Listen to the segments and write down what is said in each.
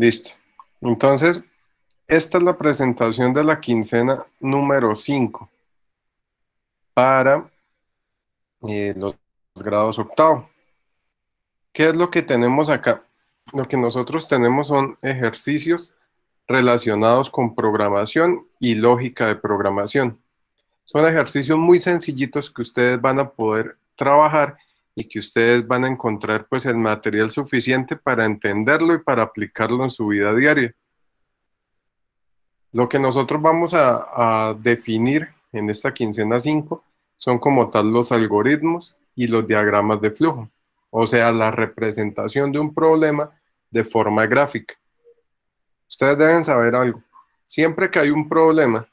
Listo. Entonces, esta es la presentación de la quincena número 5 para los grados octavo. ¿Qué es lo que tenemos acá? Lo que nosotros tenemos son ejercicios relacionados con programación y lógica de programación. Son ejercicios muy sencillitos que ustedes van a poder trabajar y que ustedes van a encontrar pues el material suficiente para entenderlo y para aplicarlo en su vida diaria. Lo que nosotros vamos a definir en esta quincena 5 son como tal los algoritmos y los diagramas de flujo, o sea, la representación de un problema de forma gráfica. Ustedes deben saber algo. Siempre que hay un problema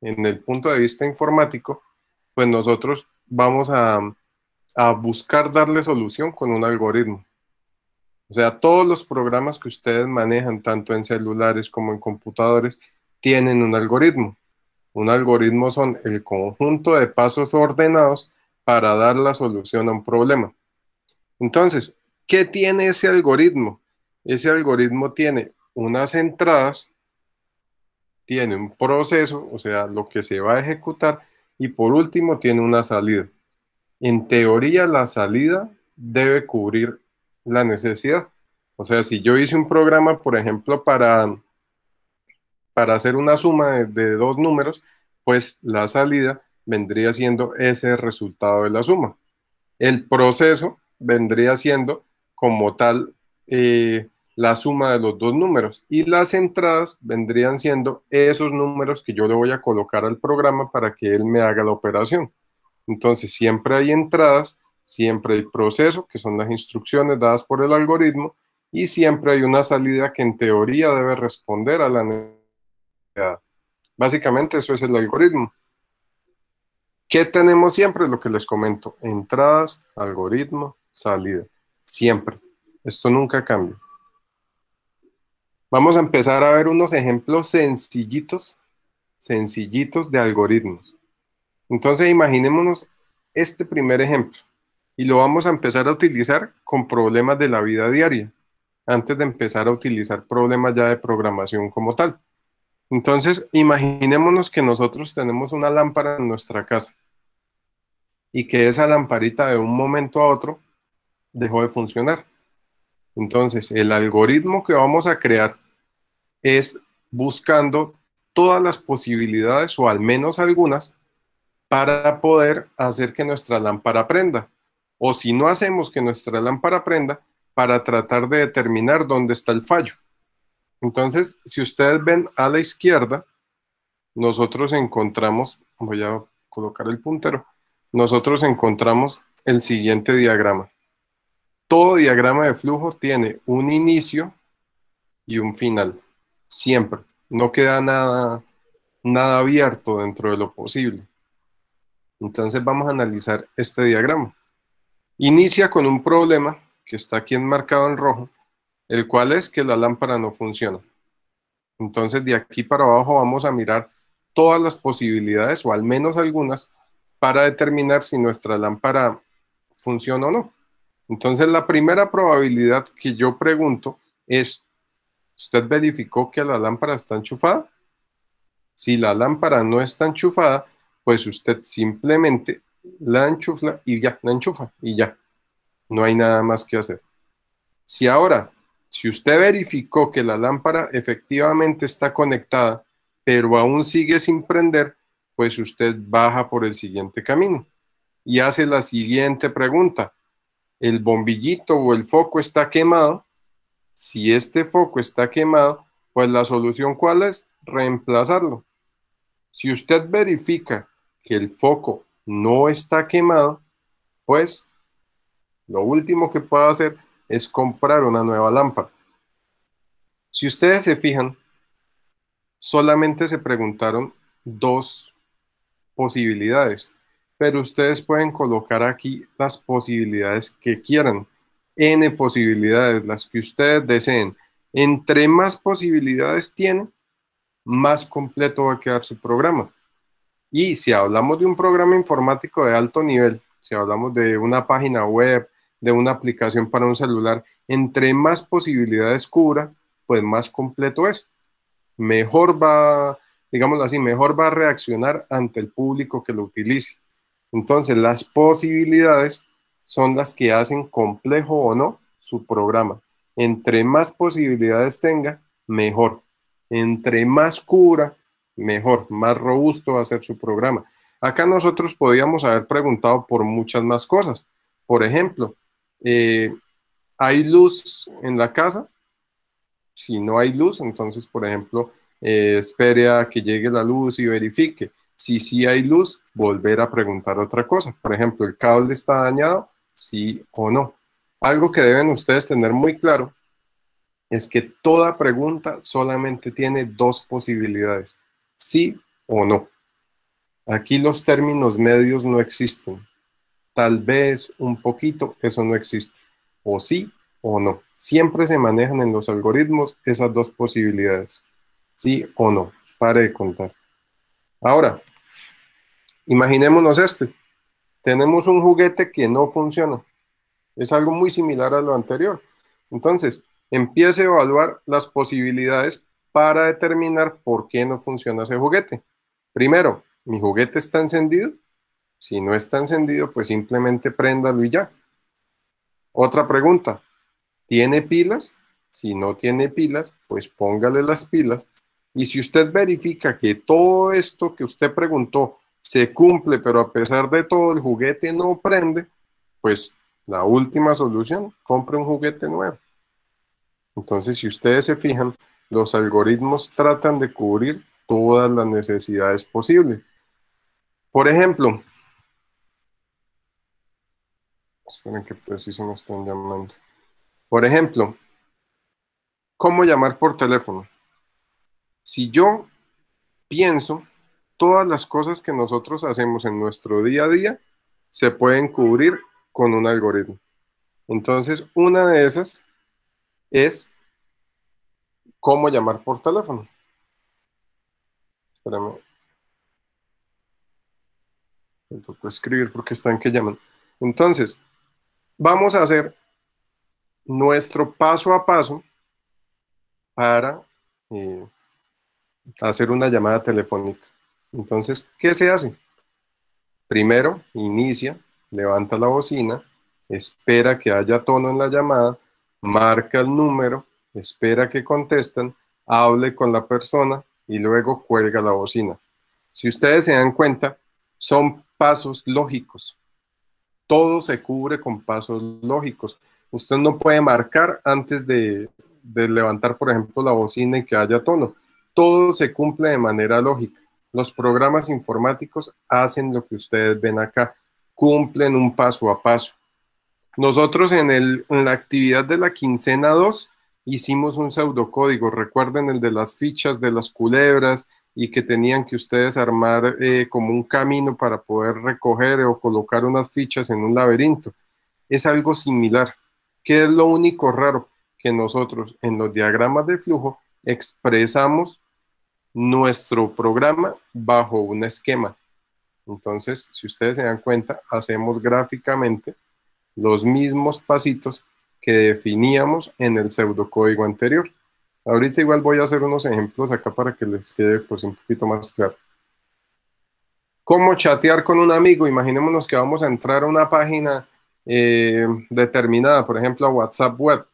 en el punto de vista informático, pues nosotros vamos a buscar darle solución con un algoritmo. O sea, todos los programas que ustedes manejan, tanto en celulares como en computadores, tienen un algoritmo. Un algoritmo son el conjunto de pasos ordenados para dar la solución a un problema. Entonces, ¿qué tiene ese algoritmo? Ese algoritmo tiene unas entradas, tiene un proceso, o sea, lo que se va a ejecutar, y por último tiene una salida. En teoría, la salida debe cubrir la necesidad. O sea, si yo hice un programa, por ejemplo, para hacer una suma de dos números, pues la salida vendría siendo ese resultado de la suma. El proceso vendría siendo como tal la suma de los dos números y las entradas vendrían siendo esos números que yo le voy a colocar al programa para que él me haga la operación. Entonces, siempre hay entradas, siempre hay proceso, que son las instrucciones dadas por el algoritmo, y siempre hay una salida que en teoría debe responder a la necesidad. Básicamente eso es el algoritmo. ¿Qué tenemos siempre? Lo que les comento, entradas, algoritmo, salida. Siempre. Esto nunca cambia. Vamos a empezar a ver unos ejemplos sencillitos de algoritmos. Entonces imaginémonos este primer ejemplo y lo vamos a empezar a utilizar con problemas de la vida diaria, antes de empezar a utilizar problemas ya de programación como tal. Entonces imaginémonos que nosotros tenemos una lámpara en nuestra casa y que esa lamparita de un momento a otro dejó de funcionar. Entonces el algoritmo que vamos a crear es buscando todas las posibilidades o al menos algunas para poder hacer que nuestra lámpara prenda. O si no hacemos que nuestra lámpara prenda, para tratar de determinar dónde está el fallo. Entonces, si ustedes ven a la izquierda, nosotros encontramos, voy a colocar el puntero, nosotros encontramos el siguiente diagrama. Todo diagrama de flujo tiene un inicio y un final, siempre. No queda nada abierto dentro de lo posible. Entonces vamos a analizar este diagrama. Inicia con un problema que está aquí enmarcado en rojo, el cual es que la lámpara no funciona. Entonces de aquí para abajo vamos a mirar todas las posibilidades, o al menos algunas, para determinar si nuestra lámpara funciona o no. Entonces la primera probabilidad que yo pregunto es, ¿usted verificó que la lámpara está enchufada? Si la lámpara no está enchufada, pues usted simplemente la enchufa y ya, la enchufa y ya. No hay nada más que hacer. Si ahora, si usted verificó que la lámpara efectivamente está conectada, pero aún sigue sin prender, pues usted baja por el siguiente camino y hace la siguiente pregunta. ¿El bombillito o el foco está quemado? Si este foco está quemado, pues la solución ¿cuál es? Reemplazarlo. Si usted verifica que el foco no está quemado, pues lo último que puede hacer es comprar una nueva lámpara. Si ustedes se fijan, solamente se preguntaron dos posibilidades, pero ustedes pueden colocar aquí las posibilidades que quieran, n posibilidades, las que ustedes deseen. Entre más posibilidades tienen, más completo va a quedar su programa. Y si hablamos de un programa informático de alto nivel, si hablamos de una página web, de una aplicación para un celular, entre más posibilidades cubra, pues más completo es. Mejor va, digámoslo así, mejor va a reaccionar ante el público que lo utilice. Entonces, las posibilidades son las que hacen complejo o no su programa. Entre más posibilidades tenga, mejor. Entre más cubra, mejor. Más robusto va a ser su programa. Acá nosotros podíamos haber preguntado por muchas más cosas. Por ejemplo, ¿hay luz en la casa? Si no hay luz, entonces, por ejemplo, espere a que llegue la luz y verifique. Si sí hay luz, volver a preguntar otra cosa. Por ejemplo, ¿el cable está dañado? Sí o no. Algo que deben ustedes tener muy claro es que toda pregunta solamente tiene dos posibilidades, sí o no. Aquí los términos medios no existen. Tal vez un poquito, eso no existe. O sí o no. Siempre se manejan en los algoritmos esas dos posibilidades. Sí o no. Pare de contar. Ahora, imaginémonos este. Tenemos un juguete que no funciona. Es algo muy similar a lo anterior. Entonces, empiece a evaluar las posibilidades para determinar por qué no funciona ese juguete. Primero, ¿mi juguete está encendido? Si no está encendido, pues simplemente préndalo y ya. Otra pregunta, ¿tiene pilas? Si no tiene pilas, pues póngale las pilas. Y si usted verifica que todo esto que usted preguntó se cumple, pero a pesar de todo el juguete no prende, pues la última solución, compre un juguete nuevo. Entonces, si ustedes se fijan, los algoritmos tratan de cubrir todas las necesidades posibles. Por ejemplo, esperen que preciso me están llamando. Por ejemplo, ¿cómo llamar por teléfono? Si yo pienso, todas las cosas que nosotros hacemos en nuestro día a día se pueden cubrir con un algoritmo. Entonces, una de esas es cómo llamar por teléfono. Espérame, me tocó escribir porque están que llaman. Entonces, vamos a hacer nuestro paso a paso para eh, hacer una llamada telefónica. Entonces, ¿qué se hace? Primero, inicia, levanta la bocina, espera que haya tono en la llamada, marca el número, espera que contesten, hable con la persona y luego cuelga la bocina. Si ustedes se dan cuenta, son pasos lógicos. Todo se cubre con pasos lógicos. Usted no puede marcar antes de levantar, por ejemplo, la bocina y que haya tono. Todo se cumple de manera lógica. Los programas informáticos hacen lo que ustedes ven acá, cumplen un paso a paso. Nosotros en la actividad de la quincena 2 hicimos un pseudocódigo. Recuerden el de las fichas de las culebras y que tenían que ustedes armar como un camino para poder recoger o colocar unas fichas en un laberinto. Es algo similar. ¿Qué es lo único raro? Que nosotros en los diagramas de flujo expresamos nuestro programa bajo un esquema. Entonces, si ustedes se dan cuenta, hacemos gráficamente los mismos pasitos que definíamos en el pseudocódigo anterior. Ahorita igual voy a hacer unos ejemplos acá para que les quede pues un poquito más claro. ¿Cómo chatear con un amigo? Imaginémonos que vamos a entrar a una página determinada, por ejemplo a WhatsApp Web,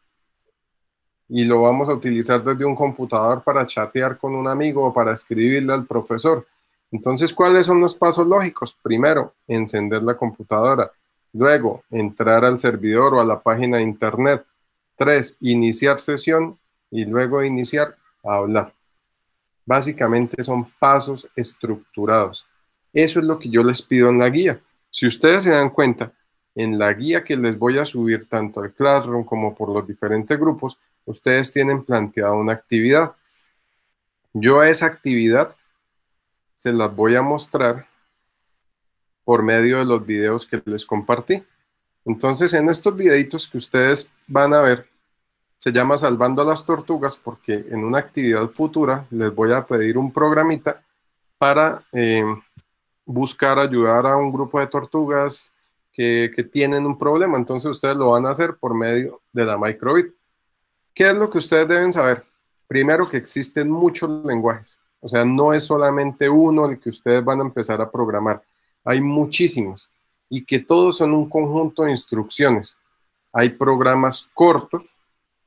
y lo vamos a utilizar desde un computador para chatear con un amigo o para escribirle al profesor. Entonces, ¿cuáles son los pasos lógicos? Primero, encender la computadora. Luego, entrar al servidor o a la página de internet. 3, iniciar sesión y luego iniciar a hablar. Básicamente son pasos estructurados. Eso es lo que yo les pido en la guía. Si ustedes se dan cuenta, en la guía que les voy a subir tanto al Classroom como por los diferentes grupos, ustedes tienen planteada una actividad. Yo a esa actividad se las voy a mostrar por medio de los videos que les compartí. Entonces, en estos videitos que ustedes van a ver, se llama Salvando a las Tortugas porque en una actividad futura les voy a pedir un programita para buscar ayudar a un grupo de tortugas que tienen un problema. Entonces, ustedes lo van a hacer por medio de la microbit. ¿Qué es lo que ustedes deben saber? Primero que existen muchos lenguajes, o sea, no es solamente uno el que ustedes van a empezar a programar, hay muchísimos y que todos son un conjunto de instrucciones. Hay programas cortos,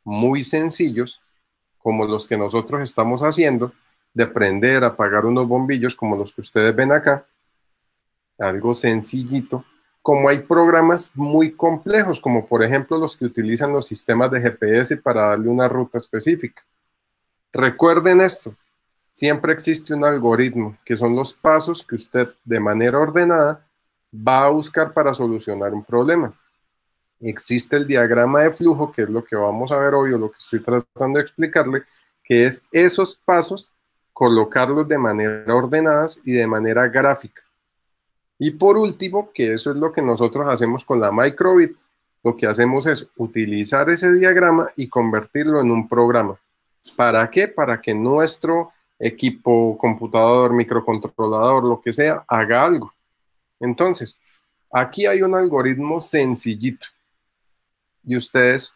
muy sencillos, como los que nosotros estamos haciendo, de prender, apagar unos bombillos como los que ustedes ven acá, algo sencillito, como hay programas muy complejos, como por ejemplo los que utilizan los sistemas de GPS para darle una ruta específica. Recuerden esto, siempre existe un algoritmo, que son los pasos que usted de manera ordenada va a buscar para solucionar un problema. Existe el diagrama de flujo, que es lo que vamos a ver hoy, o lo que estoy tratando de explicarle, que es esos pasos, colocarlos de manera ordenadas y de manera gráfica. Y por último, que eso es lo que nosotros hacemos con la microbit, lo que hacemos es utilizar ese diagrama y convertirlo en un programa. ¿Para qué? Para que nuestro equipo, computador, microcontrolador, lo que sea, haga algo. Entonces, aquí hay un algoritmo sencillito y ustedes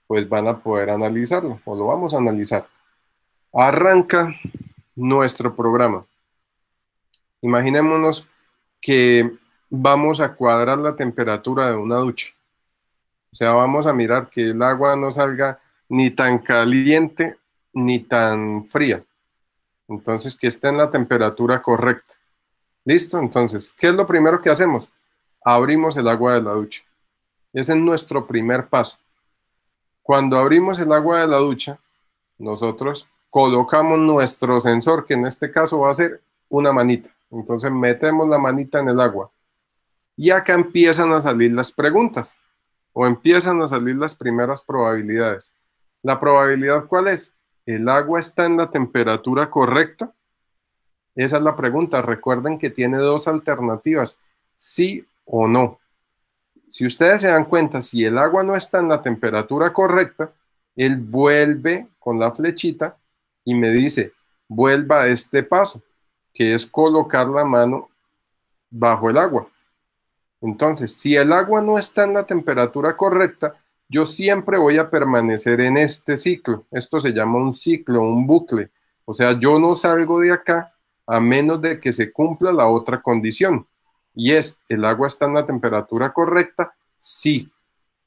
pues van a poder analizarlo o lo vamos a analizar. Arranca nuestro programa. Imaginémonos que vamos a cuadrar la temperatura de una ducha. O sea, vamos a mirar que el agua no salga ni tan caliente ni tan fría. Entonces, que esté en la temperatura correcta. ¿Listo? Entonces, ¿qué es lo primero que hacemos? Abrimos el agua de la ducha. Ese es nuestro primer paso. Cuando abrimos el agua de la ducha, nosotros colocamos nuestro sensor, que en este caso va a ser una manita. Entonces, metemos la manita en el agua. Y acá empiezan a salir las preguntas o empiezan a salir las primeras probabilidades. ¿La probabilidad cuál es? ¿El agua está en la temperatura correcta? Esa es la pregunta. Recuerden que tiene dos alternativas, sí o no. Si ustedes se dan cuenta, si el agua no está en la temperatura correcta, él vuelve con la flechita y me dice, vuelva a este paso, que es colocar la mano bajo el agua. Entonces, si el agua no está en la temperatura correcta, yo siempre voy a permanecer en este ciclo. Esto se llama un ciclo, un bucle. O sea, yo no salgo de acá a menos de que se cumpla la otra condición. Y es, ¿el agua está en la temperatura correcta? Sí.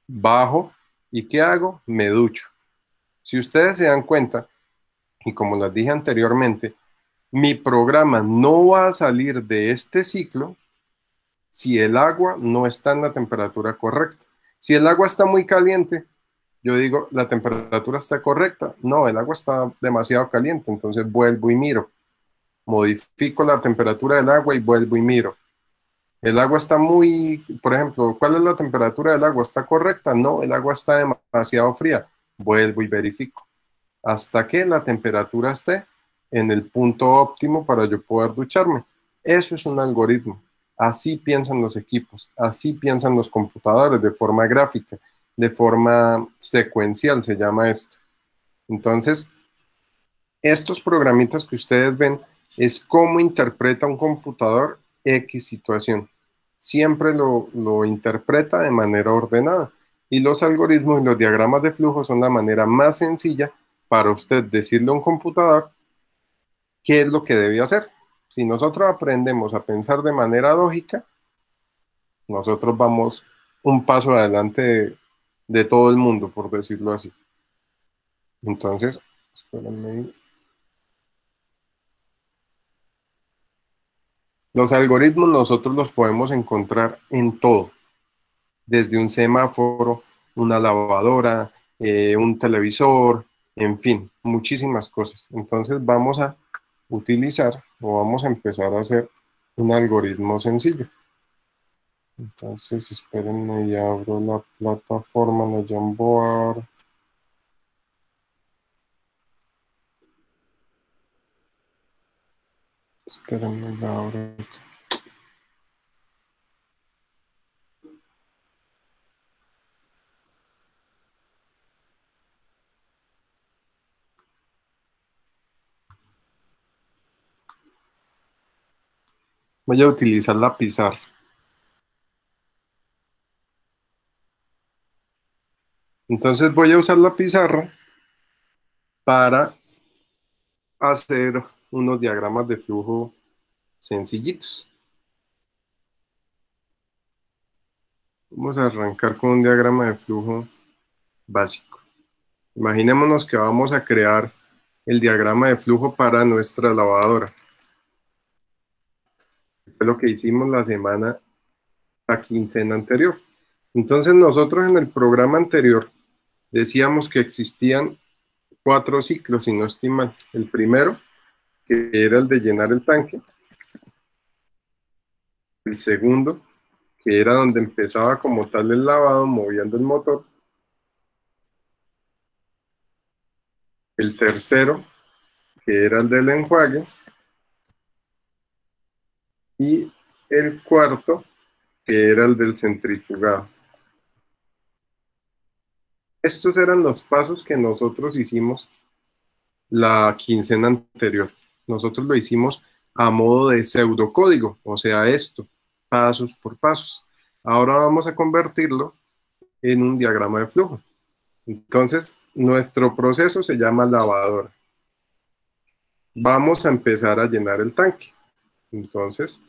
Bajo. ¿Y qué hago? Me ducho. Si ustedes se dan cuenta, y como les dije anteriormente, mi programa no va a salir de este ciclo si el agua no está en la temperatura correcta. Si el agua está muy caliente, yo digo, ¿la temperatura está correcta? No, el agua está demasiado caliente, entonces vuelvo y miro. Modifico la temperatura del agua y vuelvo y miro. El agua está muy, por ejemplo, ¿cuál es la temperatura del agua? ¿Está correcta? No, el agua está demasiado fría. Vuelvo y verifico. Hasta que la temperatura esté en el punto óptimo para yo poder ducharme. Eso es un algoritmo. Así piensan los equipos, así piensan los computadores, de forma gráfica, de forma secuencial se llama esto. Entonces, estos programitas que ustedes ven es cómo interpreta un computador X situación. Siempre lo interpreta de manera ordenada. Y los algoritmos y los diagramas de flujo son la manera más sencilla para usted decirle a un computador qué es lo que debe hacer. Si nosotros aprendemos a pensar de manera lógica, nosotros vamos un paso adelante de todo el mundo, por decirlo así. Entonces, espérenme. Los algoritmos nosotros los podemos encontrar en todo, desde un semáforo, una lavadora, un televisor, en fin, muchísimas cosas. Entonces vamos a utilizar o vamos a empezar a hacer un algoritmo sencillo. Entonces, espérenme, ya abro la plataforma, la Jamboard. Espérenme, la abro. Voy a utilizar la pizarra. Entonces voy a usar la pizarra para hacer unos diagramas de flujo sencillitos. Vamos a arrancar con un diagrama de flujo básico. Imaginémonos que vamos a crear el diagrama de flujo para nuestra lavadora. Fue lo que hicimos la quincena anterior. Entonces nosotros en el programa anterior decíamos que existían 4 ciclos, si no estoy mal. El primero, que era el de llenar el tanque. El segundo, que era donde empezaba como tal el lavado, moviendo el motor. El tercero, que era el del enjuague. Y el cuarto, que era el del centrifugado. Estos eran los pasos que nosotros hicimos la quincena anterior. Nosotros lo hicimos a modo de pseudocódigo, o sea, esto, pasos por pasos. Ahora vamos a convertirlo en un diagrama de flujo. Entonces, nuestro proceso se llama lavadora. Vamos a empezar a llenar el tanque. Entonces,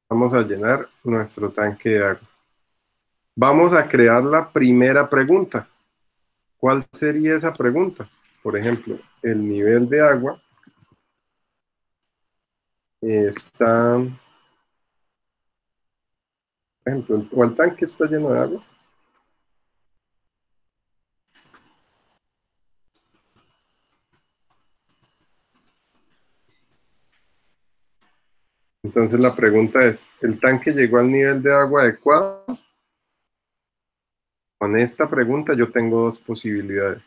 vamos a llenar nuestro tanque de agua. Vamos a crear la primera pregunta. ¿Cuál sería esa pregunta? Por ejemplo, el nivel de agua está, por ejemplo, o el tanque está lleno de agua. Entonces la pregunta es, ¿el tanque llegó al nivel de agua adecuado? Con esta pregunta yo tengo dos posibilidades.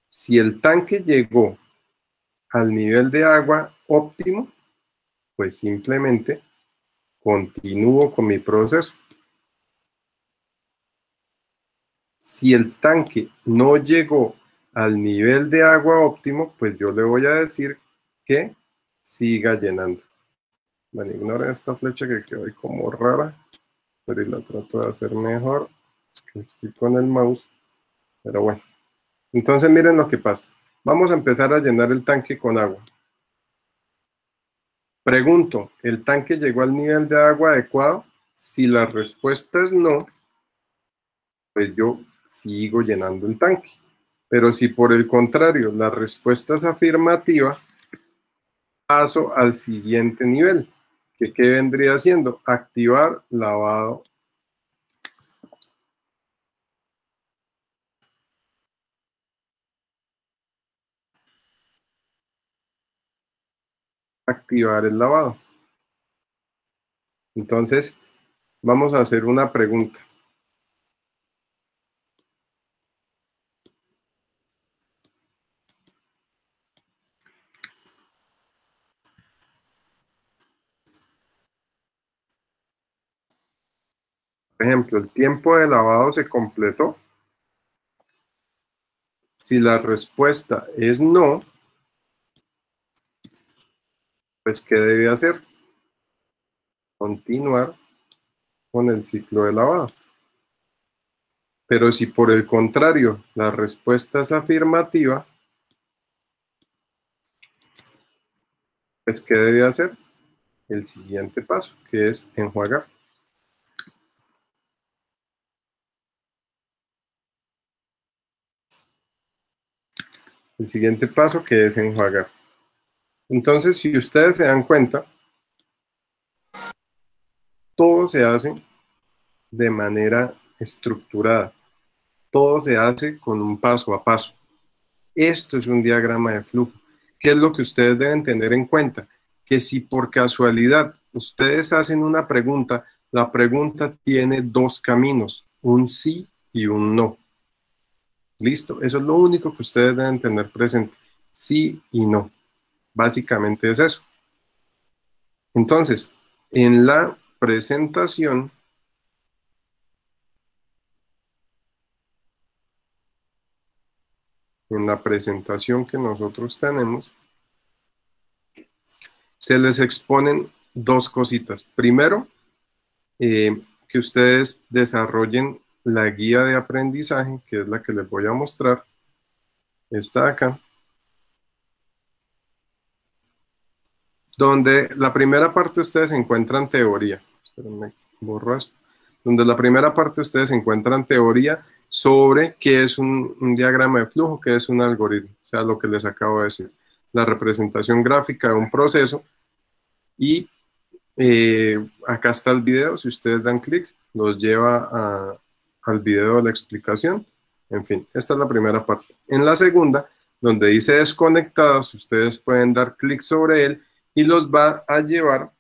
Si el tanque llegó al nivel de agua óptimo, pues simplemente continúo con mi proceso. Si el tanque no llegó al nivel de agua óptimo, pues yo le voy a decir que siga llenando. Bueno, ignora esta flecha que quedó ahí como rara, pero la trato de hacer mejor. Es que estoy con el mouse, pero bueno. Entonces miren lo que pasa. Vamos a empezar a llenar el tanque con agua. Pregunto, ¿el tanque llegó al nivel de agua adecuado? Si la respuesta es no, pues yo sigo llenando el tanque. Pero si por el contrario la respuesta es afirmativa, paso al siguiente nivel, que ¿qué vendría siendo? Activar lavado. Activar el lavado. Entonces, vamos a hacer una pregunta. Por ejemplo, ¿el tiempo de lavado se completó? Si la respuesta es no, pues ¿qué debe hacer? Continuar con el ciclo de lavado. Pero si por el contrario la respuesta es afirmativa, pues ¿qué debe hacer? El siguiente paso, que es enjuagar. El siguiente paso, que es enjuagar. Entonces, si ustedes se dan cuenta, todo se hace de manera estructurada. Todo se hace con un paso a paso. Esto es un diagrama de flujo. ¿Qué es lo que ustedes deben tener en cuenta? Que si por casualidad ustedes hacen una pregunta, la pregunta tiene dos caminos, un sí y un no. Listo, eso es lo único que ustedes deben tener presente, sí y no. Básicamente es eso. Entonces, en la presentación, que nosotros tenemos, se les exponen dos cositas. Primero, que ustedes desarrollen la guía de aprendizaje, que es la que les voy a mostrar. Está acá. Donde la primera parte ustedes encuentran teoría. Espérenme, borro esto. Donde la primera parte ustedes encuentran teoría sobre qué es un diagrama de flujo, qué es un algoritmo, o sea, lo que les acabo de decir. La representación gráfica de un proceso y acá está el video, si ustedes dan clic, los lleva al video de la explicación. En fin, esta es la primera parte. En la segunda, donde dice desconectados, ustedes pueden dar clic sobre él y los va a llevar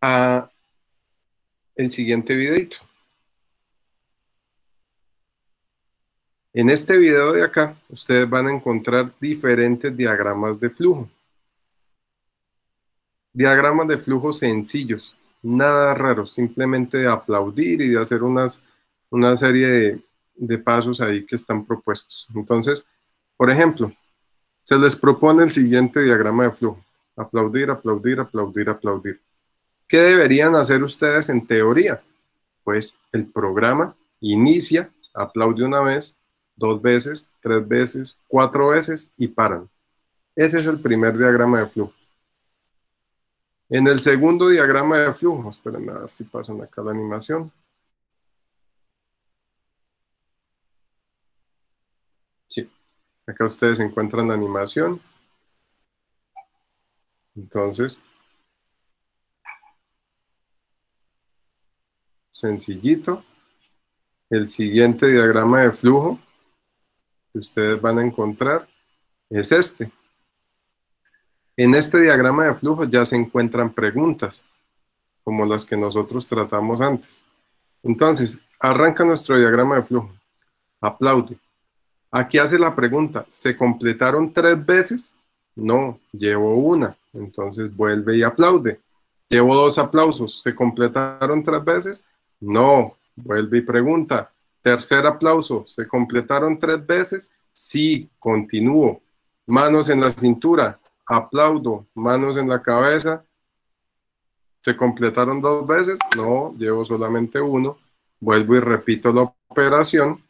a el siguiente videito. En este video de acá, ustedes van a encontrar diferentes diagramas de flujo. Diagramas de flujo sencillos, nada raro, simplemente de aplaudir y de hacer una serie de pasos ahí que están propuestos. Entonces, por ejemplo, se les propone el siguiente diagrama de flujo. Aplaudir, aplaudir, aplaudir, aplaudir. ¿Qué deberían hacer ustedes en teoría? Pues el programa inicia, aplaude una vez, 2 veces, 3 veces, 4 veces y paran. Ese es el primer diagrama de flujo. En el segundo diagrama de flujo, esperen a ver si pasan acá la animación. Sí, acá ustedes encuentran la animación. Entonces, sencillito. El siguiente diagrama de flujo que ustedes van a encontrar es este. En este diagrama de flujo ya se encuentran preguntas, como las que nosotros tratamos antes. Entonces, arranca nuestro diagrama de flujo. Aplaude. Aquí hace la pregunta, ¿se completaron 3 veces? No, llevo una. Entonces vuelve y aplaude. Llevo 2 aplausos. ¿Se completaron 3 veces? No, vuelve y pregunta. Tercer aplauso. ¿Se completaron 3 veces? Sí, continúo. Manos en la cintura. Aplaudo. Manos en la cabeza. ¿Se completaron 2 veces? No, llevo solamente uno. Vuelvo y repito la operación.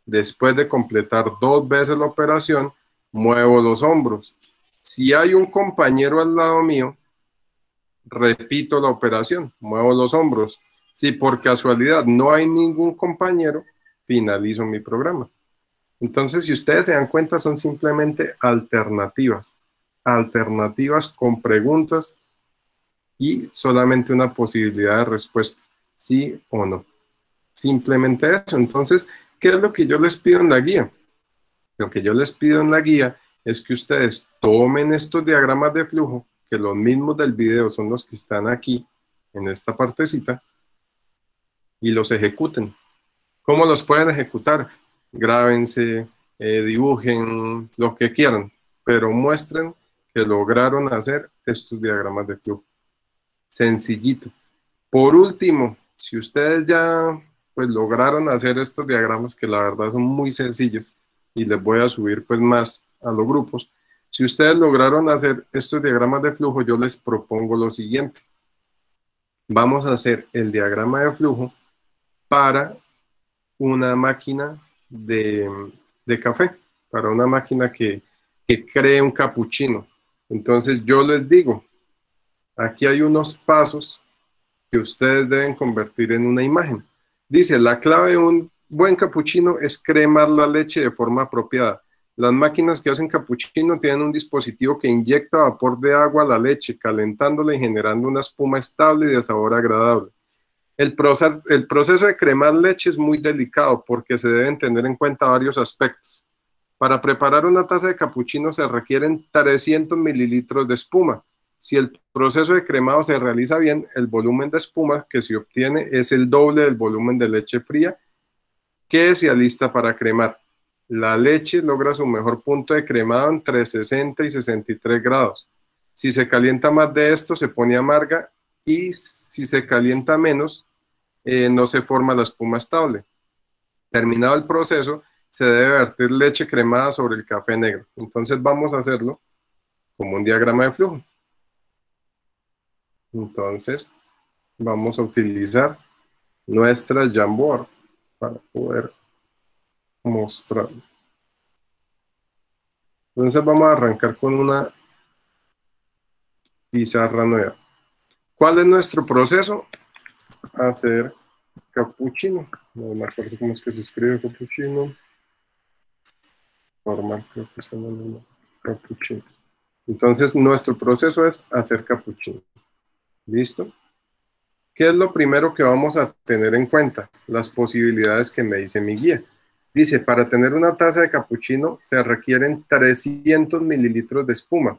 Después de completar 2 veces la operación, muevo los hombros. Si hay un compañero al lado mío, repito la operación, muevo los hombros. Si por casualidad no hay ningún compañero, finalizo mi programa. Entonces, si ustedes se dan cuenta, son simplemente alternativas. Alternativas con preguntas y solamente una posibilidad de respuesta, sí o no. Simplemente eso. Entonces, ¿qué es lo que yo les pido en la guía? Lo que yo les pido en la guía es que ustedes tomen estos diagramas de flujo, que los mismos del video son los que están aquí, en esta partecita, y los ejecuten. ¿Cómo los pueden ejecutar? Grábense, dibujen, lo que quieran, pero muestren que lograron hacer estos diagramas de flujo. Sencillito. Por último, si ustedes ya pues lograron hacer estos diagramas, que la verdad son muy sencillos, y les voy a subir pues más a los grupos, si ustedes lograron hacer estos diagramas de flujo, yo les propongo lo siguiente. Vamos a hacer el diagrama de flujo para una máquina de café, para una máquina que cree un capuchino. Entonces yo les digo, aquí hay unos pasos que ustedes deben convertir en una imagen. Dice, la clave de un buen capuchino es cremar la leche de forma apropiada. Las máquinas que hacen capuchino tienen un dispositivo que inyecta vapor de agua a la leche, calentándola y generando una espuma estable y de sabor agradable. El proceso de cremar leche es muy delicado porque se deben tener en cuenta varios aspectos. Para preparar una taza de capuchino se requieren 300 mililitros de espuma. Si el proceso de cremado se realiza bien, el volumen de espuma que se obtiene es el doble del volumen de leche fría que se alista para cremar. La leche logra su mejor punto de cremado entre 60 y 63 grados. Si se calienta más de esto, se pone amarga y si se calienta menos, no se forma la espuma estable. Terminado el proceso, se debe vertir leche cremada sobre el café negro. Entonces vamos a hacerlo como un diagrama de flujo. Entonces vamos a utilizar nuestra Jamboard para poder mostrar. Entonces vamos a arrancar con una pizarra nueva. ¿Cuál es nuestro proceso? Hacer cappuccino. No me acuerdo cómo es que se escribe cappuccino. Normal, creo que se llama cappuccino. Entonces, nuestro proceso es hacer cappuccino. ¿Listo? ¿Qué es lo primero que vamos a tener en cuenta? Las posibilidades que me dice mi guía. Dice, para tener una taza de cappuccino se requieren 300 mililitros de espuma.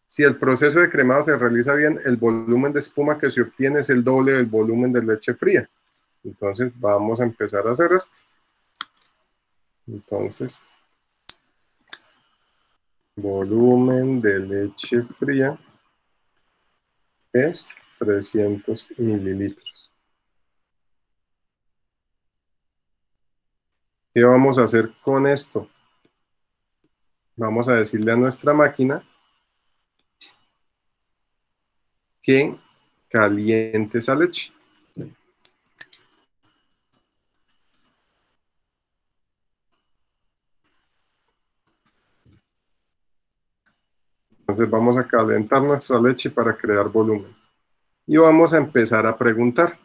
Si el proceso de cremado se realiza bien, el volumen de espuma que se obtiene es el doble del volumen de leche fría. Entonces, vamos a empezar a hacer esto. Entonces, volumen de leche fría es 300 mililitros. ¿Qué vamos a hacer con esto? Vamos a decirle a nuestra máquina que caliente esa leche. Entonces vamos a calentar nuestra leche para crear volumen. Y vamos a empezar a preguntar.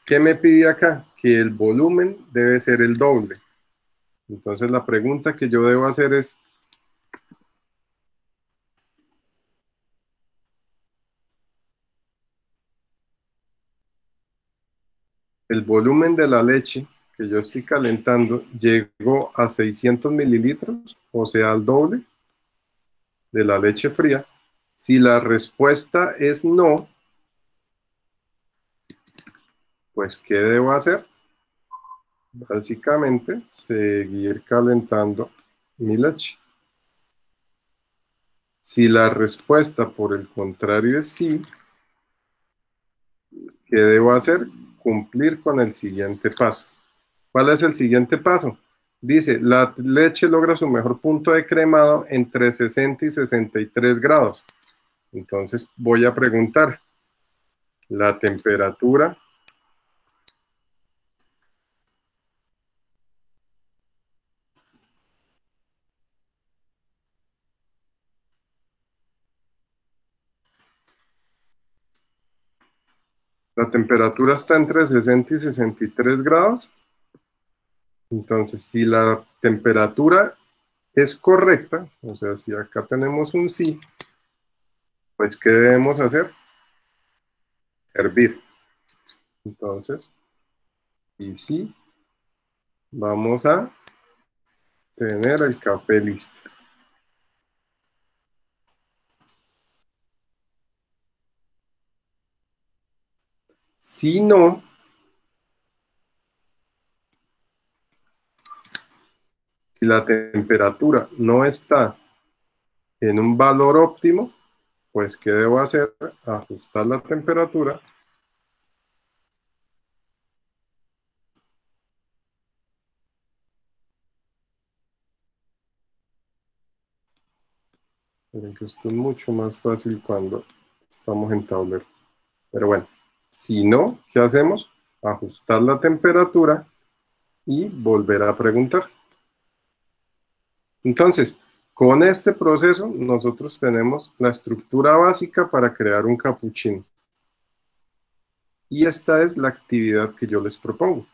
¿Qué me pide acá? Que el volumen debe ser el doble. Entonces la pregunta que yo debo hacer es, el volumen de la leche que yo estoy calentando llegó a 600 mililitros, o sea, al doble de la leche fría. Si la respuesta es no, pues ¿qué debo hacer? Básicamente, seguir calentando mi leche. Si la respuesta, por el contrario, es sí, ¿qué debo hacer? Cumplir con el siguiente paso. ¿Cuál es el siguiente paso? Dice, la leche logra su mejor punto de cremado entre 60 y 63 grados. Entonces voy a preguntar, la temperatura está entre 60 y 63 grados. Entonces, si la temperatura es correcta, o sea, si acá tenemos un sí, pues ¿qué debemos hacer? Hervir. Entonces, y sí, vamos a tener el café listo. Si no, si la temperatura no está en un valor óptimo, pues ¿qué debo hacer? Ajustar la temperatura. Miren que esto es mucho más fácil cuando estamos en tablero. Pero bueno, si no, ¿qué hacemos? Ajustar la temperatura y volver a preguntar. Entonces, con este proceso nosotros tenemos la estructura básica para crear un capuchino. Y esta es la actividad que yo les propongo.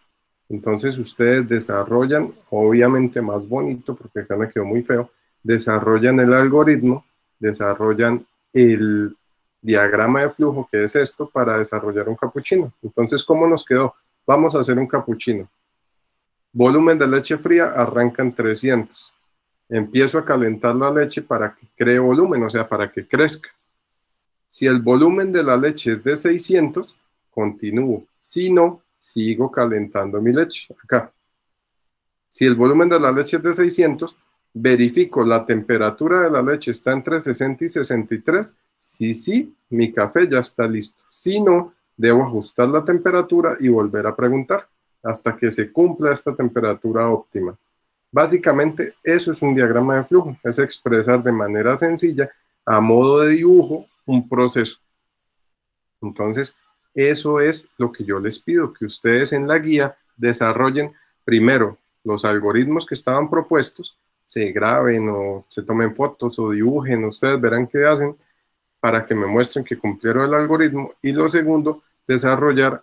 Entonces ustedes desarrollan, obviamente más bonito, porque acá me quedó muy feo, desarrollan el algoritmo, desarrollan el diagrama de flujo, que es esto, para desarrollar un capuchino. Entonces, ¿cómo nos quedó? Vamos a hacer un capuchino. Volumen de leche fría arranca en 300. Empiezo a calentar la leche para que cree volumen, o sea, para que crezca. Si el volumen de la leche es de 600, continúo. Si no, sigo calentando mi leche. Acá. Si el volumen de la leche es de 600, verifico la temperatura de la leche está entre 60 y 63. Si sí, mi café ya está listo. Si no, debo ajustar la temperatura y volver a preguntar hasta que se cumpla esta temperatura óptima. Básicamente, eso es un diagrama de flujo, es expresar de manera sencilla, a modo de dibujo, un proceso. Entonces, Eso es lo que yo les pido, que ustedes en la guía desarrollen primero los algoritmos que estaban propuestos, se graben o se tomen fotos o dibujen, ustedes verán qué hacen para que me muestren que cumplieron el algoritmo. Y lo segundo, desarrollar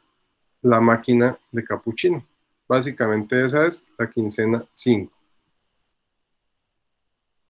la máquina de capuchino. Básicamente esa es la quincena 5.